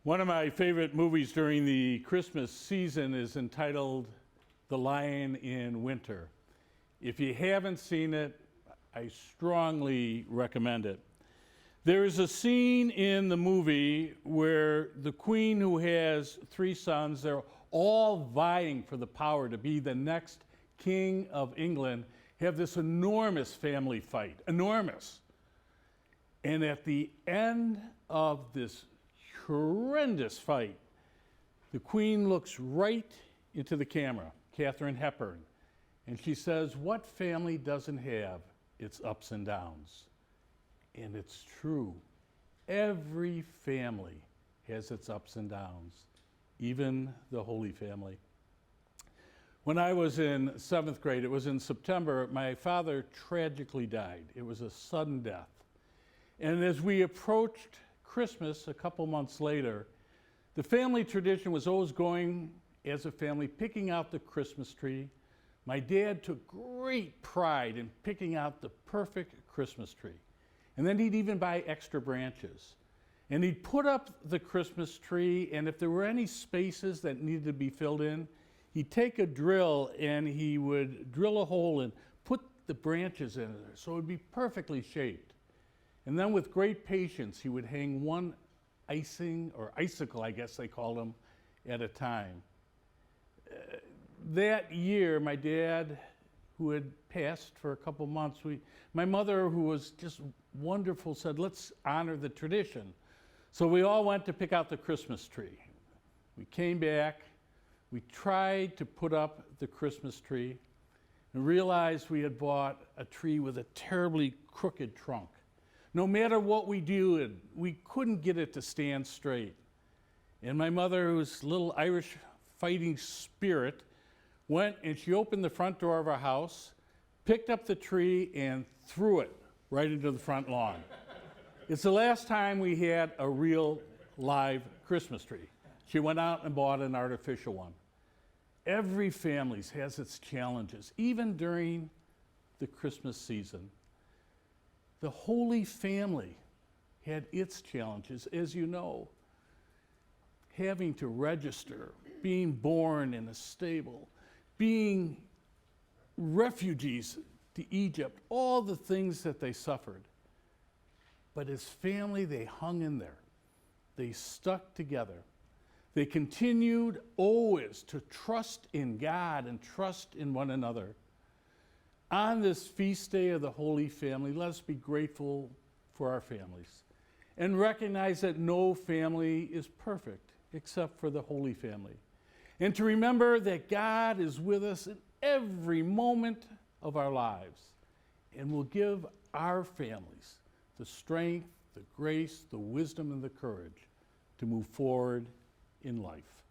One of my favorite movies during the Christmas season is entitled The Lion in Winter. If you haven't seen it, I strongly recommend it. There is a scene in the movie where the queen, who has three sons, they're all vying for the power to be the next king of England, have this enormous family fight, enormous. And at the end of this horrendous fight, the queen looks right into the camera, Katharine Hepburn, and she says, "What family doesn't have its ups and downs?" And it's true. Every family has its ups and downs, even the Holy Family. When I was in 7th grade, it was in September, my father tragically died. It was a sudden death. And as we approached Christmas a couple months later, the family tradition was always going as a family, picking out the Christmas tree. My dad took great pride in picking out the perfect Christmas tree. And then he'd even buy extra branches. And he'd put up the Christmas tree, and if there were any spaces that needed to be filled in, he'd take a drill and he would drill a hole and put the branches in there so it would be perfectly shaped. And then with great patience, he would hang one icing, or icicle, I guess they called them, at a time. That year, my dad, who had passed for a couple months, my mother, who was just wonderful, said, "Let's honor the tradition." So we all went to pick out the Christmas tree. We came back, we tried to put up the Christmas tree, and realized we had bought a tree with a terribly crooked trunk. No matter what we did, we couldn't get it to stand straight. And my mother, who's a little Irish fighting spirit, went and she opened the front door of our house, picked up the tree, and threw it right into the front lawn. It's the last time we had a real live Christmas tree. She went out and bought an artificial one. Every family has its challenges, even during the Christmas season. The Holy Family had its challenges, as you know. Having to register, being born in a stable, being refugees to Egypt, all the things that they suffered. But as family, they hung in there. They stuck together. They continued always to trust in God and trust in one another. On this feast day of the Holy Family, let us be grateful for our families and recognize that no family is perfect except for the Holy Family. And to remember that God is with us in every moment of our lives and will give our families the strength, the grace, the wisdom, and the courage to move forward in life.